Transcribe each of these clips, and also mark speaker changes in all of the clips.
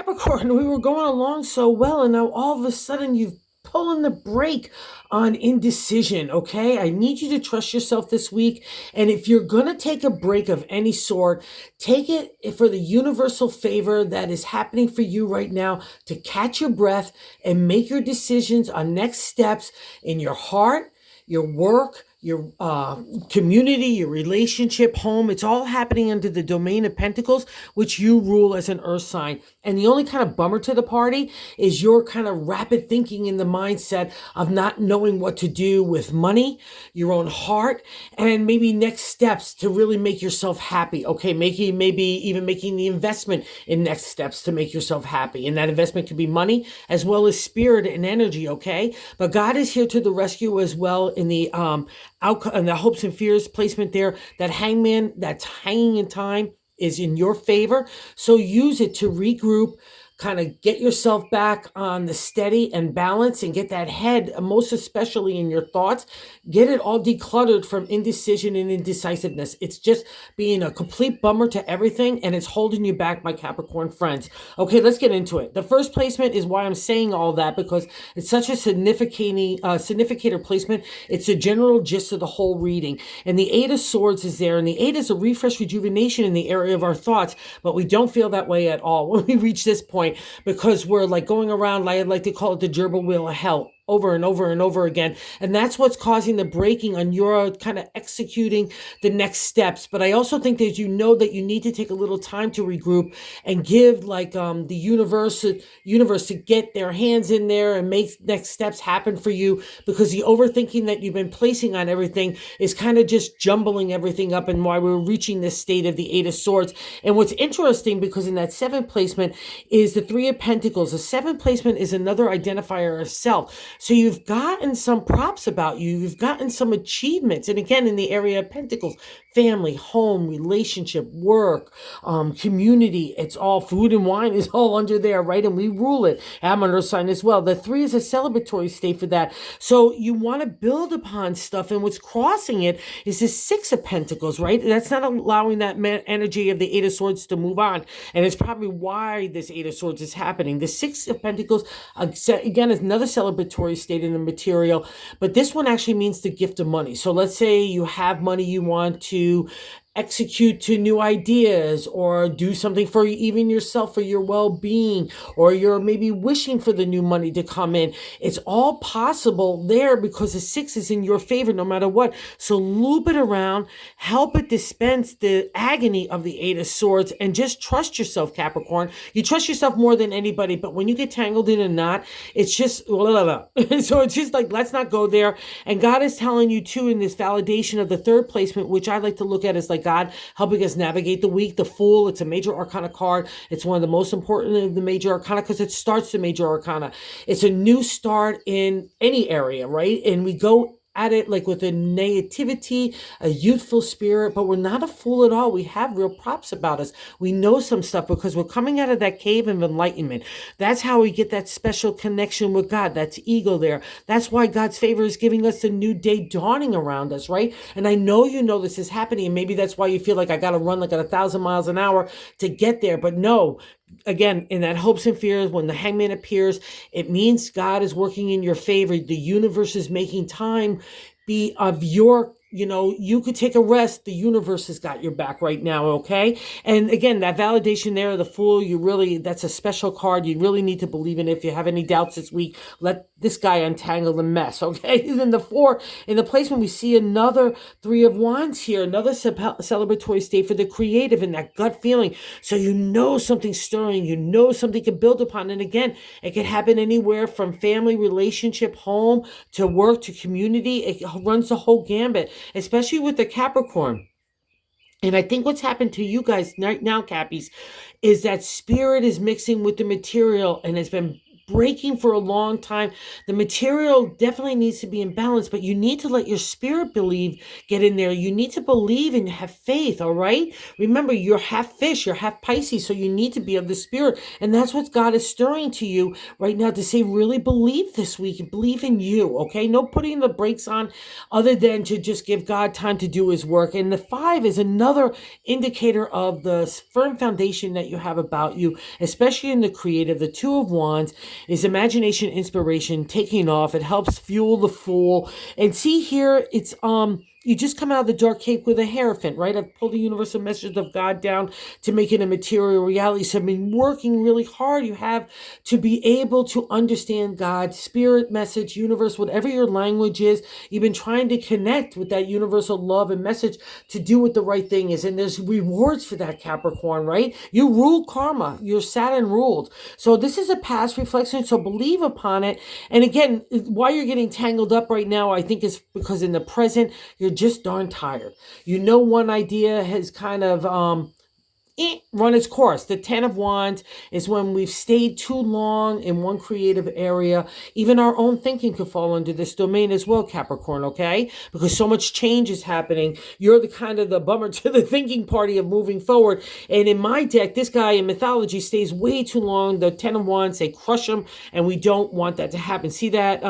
Speaker 1: Capricorn, we were going along so well, and now all of a sudden you've pulling the brake on indecision. Okay, I need you to trust yourself this week. And if you're going to take a break of any sort, take it for the universal favor that is happening for you right now to catch your breath and make your decisions on next steps in your heart, your work, your community, your relationship, home. It's all happening under the domain of Pentacles, which you rule as an earth sign. And the only kind of bummer to the party is your kind of rapid thinking in the mindset of not knowing what to do with money, your own heart, and maybe next steps to really make yourself happy. Okay, maybe even making the investment in next steps to make yourself happy. And that investment could be money as well as spirit and energy, okay? But God is here to the rescue as well in the outcome and the hopes and fears placement there. That hangman that's hanging in time is in your favor. So use it to regroup, kind of get yourself back on the steady and balance and get that head, most especially in your thoughts, get it all decluttered from indecision and indecisiveness. It's just being a complete bummer to everything, and it's holding you back, my Capricorn friends. Okay, let's get into it. The first placement is why I'm saying all that, because it's such a significator placement. It's a general gist of the whole reading. And the Eight of Swords is there, and the Eight is a refresh, rejuvenation in the area of our thoughts, but we don't feel that way at all when we reach this point, because we're like going around, I like to call it the gerbil wheel of hell, over and over and over again. And that's what's causing the breaking on your kind of executing the next steps. But I also think that you know that you need to take a little time to regroup and give like the universe to get their hands in there and make next steps happen for you, because the overthinking that you've been placing on everything is kind of just jumbling everything up, and why we're reaching this state of the Eight of Swords. And what's interesting, because in that seventh placement is the Three of Pentacles. The seventh placement is another identifier of self. So you've gotten some props about you. You've gotten some achievements. And again, in the area of Pentacles, family, home, relationship, work, community, it's all food and wine is all under there, right? And we rule it. I'm on earth sign as well. The three is a celebratory state for that. So you want to build upon stuff. And what's crossing it is the Six of Pentacles, right? That's not allowing that energy of the Eight of Swords to move on. And it's probably why this Eight of Swords is happening. The Six of Pentacles, again, is another celebratory state in the material, but this one actually means the gift of money. So let's say you have money you want to execute to new ideas, or do something for even yourself, for your well-being, or you're maybe wishing for the new money to come in. It's all possible there because the six is in your favor no matter what. So loop it around, help it dispense the agony of the Eight of Swords, and just trust yourself, Capricorn. You trust yourself more than anybody, but when you get tangled in a knot, it's just so it's just like, let's not go there. And God is telling you too, in this validation of the third placement, which I like to look at as like God helping us navigate the week. The Fool, it's a major arcana card. It's one of the most important of the major arcana because it starts the major arcana. It's a new start in any area, right? And we go at it like with a naivety, a youthful spirit, but we're not a fool at all. We have real props about us. We know some stuff because we're coming out of that cave of enlightenment. That's how we get that special connection with God. That's ego there. That's why God's favor is giving us a new day dawning around us, right? And I know you know this is happening, and maybe that's why you feel like I got to run like at 1,000 miles an hour to get there. But no, again, in that hopes and fears, when the hangman appears, it means God is working in your favor. The universe is making time be of your, you could take a rest. The universe has got your back right now, okay? And again, that validation there of the Fool, that's a special card. You really need to believe in it. If you have any doubts this week, let this guy untangle the mess, okay? And then the Four, in the placement, we see another Three of Wands here, another celebratory state for the creative and that gut feeling. So you know something's stirring. You know something can build upon. And again, it can happen anywhere from family, relationship, home, to work, to community. It runs the whole gambit, especially with the Capricorn. And I think what's happened to you guys right now, Cappies, is that spirit is mixing with the material and has been breaking for a long time. The material definitely needs to be in balance, but you need to let your spirit believe get in there. You need to believe and have faith, all right? Remember, you're half fish, you're half Pisces, so you need to be of the spirit. And that's what God is stirring to you right now to say, really believe this week and believe in you, okay? No putting the brakes on other than to just give God time to do his work. And the 5 is another indicator of the firm foundation that you have about you, especially in the creative. The 2 of Wands is imagination, inspiration, taking off. It helps fuel the Fool. And see here, it's you just come out of the dark cave with a hierophant, right? I've pulled the universal message of God down to make it a material reality. So I've been working really hard. You have to be able to understand God's spirit message, universe, whatever your language is. You've been trying to connect with that universal love and message to do what the right thing is. And there's rewards for that, Capricorn, right? You rule karma. You're Saturn ruled. So this is a past reflection. So believe upon it. And again, why you're getting tangled up right now, I think is because in the present, you're just darn tired. You know, one idea has kind of run its course. The 10 of Wands is when we've stayed too long in one creative area. Even our own thinking could fall under this domain as well, Capricorn, okay? Because so much change is happening. You're the kind of the bummer to the thinking party of moving forward. And in my deck, this guy in mythology stays way too long. The 10 of Wands, they crush him, and we don't want that to happen. See that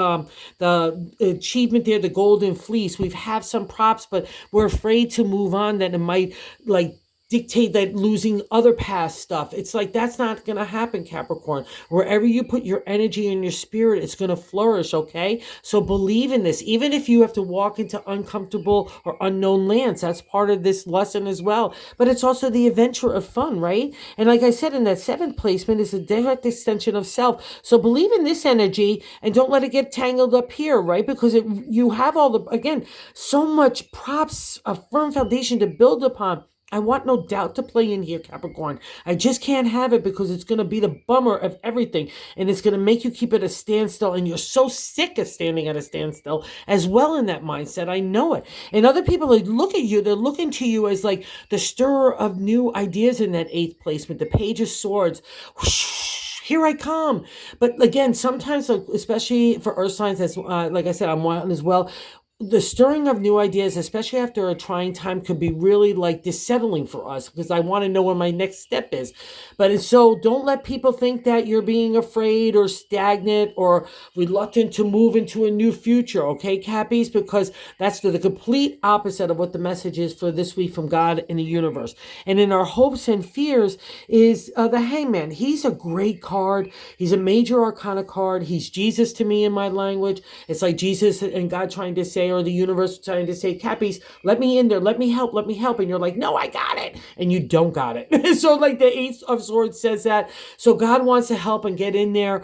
Speaker 1: the achievement there, the golden fleece. We've had some props, but we're afraid to move on, that it might like dictate that losing other past stuff. It's like, that's not going to happen, Capricorn. Wherever you put your energy and your spirit, it's going to flourish, okay? So believe in this. Even if you have to walk into uncomfortable or unknown lands, that's part of this lesson as well. But it's also the adventure of fun, right? And like I said, in that 7th placement is a direct extension of self. So believe in this energy and don't let it get tangled up here, right? Because you have all the, again, so much props, a firm foundation to build upon. I want no doubt to play in here, Capricorn. I just can't have it because it's going to be the bummer of everything. And it's going to make you keep at a standstill. And you're so sick of standing at a standstill as well in that mindset. I know it. And other people look at you. They're looking to you as like the stirrer of new ideas in that 8th placement. The Page of Swords. Whoosh, here I come. But again, sometimes, especially for earth signs, as like I said, I'm one as well. The stirring of new ideas, especially after a trying time, could be really like dissettling for us because I want to know where my next step is. But so don't let people think that you're being afraid or stagnant or reluctant to move into a new future, okay, Cappies? Because that's the complete opposite of what the message is for this week from God and the universe. And in our hopes and fears is the Hangman. He's a great card. He's a major arcana card. He's Jesus to me in my language. It's like Jesus and God trying to say, or the universe trying to say, Cappies, let me in there, let me help. And you're like, no, I got it. And you don't got it. So like the 8 of Swords says that. So God wants to help and get in there.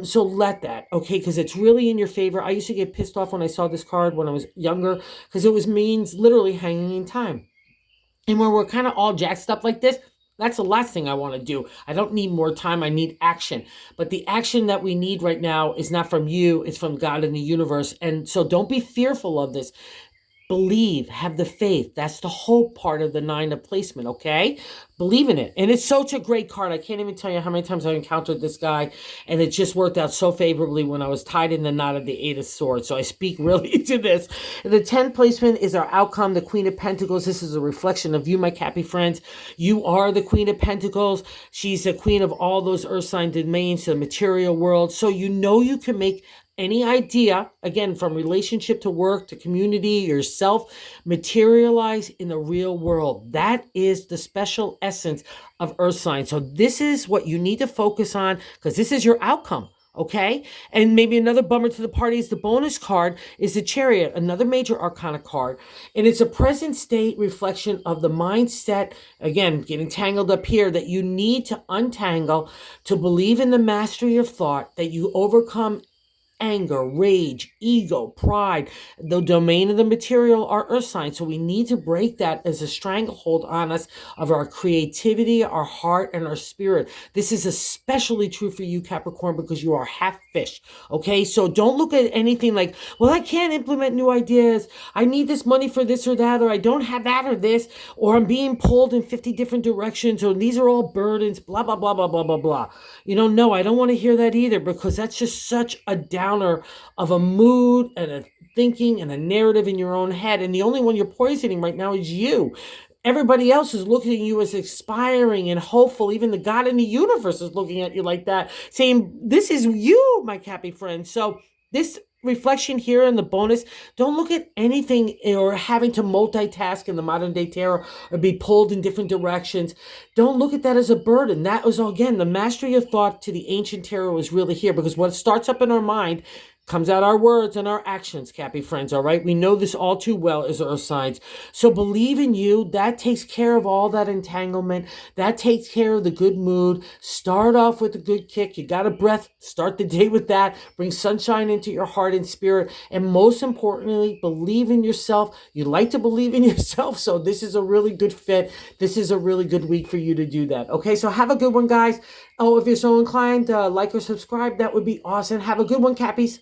Speaker 1: So let that, okay? Because it's really in your favor. I used to get pissed off when I saw this card when I was younger because it means literally hanging in time. And when we're kind of all jacked up like this, that's the last thing I want to do. I don't need more time. I need action. But the action that we need right now is not from you. It's from God and the universe. And so don't be fearful of this. Believe, have the faith. That's the whole part of the 9 of placement, okay? Believe in it. And it's such a great card. I can't even tell you how many times I've encountered this guy, and it just worked out so favorably when I was tied in the knot of the 8 of Swords. So I speak really to this. The 10th placement is our outcome, the Queen of Pentacles. This is a reflection of you, my Cappy friends. You are the Queen of Pentacles. She's the queen of all those earth sign domains, the material world. So you know you can make any idea, again, from relationship to work to community, yourself, materialize in the real world. That is the special essence of earth signs. So this is what you need to focus on because this is your outcome. Okay. And maybe another bummer to the party is the bonus card is the Chariot, another major arcana card. And it's a present state reflection of the mindset, again, getting tangled up here, that you need to untangle to believe in the mastery of thought, that you overcome anger, rage, ego, pride. The domain of the material are earth signs. So we need to break that as a stranglehold on us of our creativity, our heart, and our spirit. This is especially true for you, Capricorn, because you are half fish. Okay, so don't look at anything like, well, I can't implement new ideas. I need this money for this or that, or I don't have that or this, or I'm being pulled in 50 different directions, or these are all burdens, blah, blah, blah, blah, blah, blah, blah. No, I don't want to hear that either, because that's just such a downer of a mood and a thinking and a narrative in your own head. And the only one you're poisoning right now is you. Everybody else is looking at you as inspiring and hopeful. Even the God in the universe is looking at you like that, saying, this is you, my happy friend. So this reflection here in the bonus, don't look at anything or having to multitask in the modern day tarot or be pulled in different directions. Don't look at that as a burden. That was, again, the mastery of thought to the ancient tarot is really here, because what starts up in our mind comes out our words and our actions, happy friends, all right? We know this all too well as earth signs. So believe in you. That takes care of all that entanglement. That takes care of the good mood. Start off with a good kick. You got a breath. Start the day with that. Bring sunshine into your heart and spirit. And most importantly, believe in yourself. You like to believe in yourself, so this is a really good fit. This is a really good week for you to do that. Okay, so have a good one, guys. Oh, if you're so inclined, like or subscribe. That would be awesome. Have a good one, Cappies.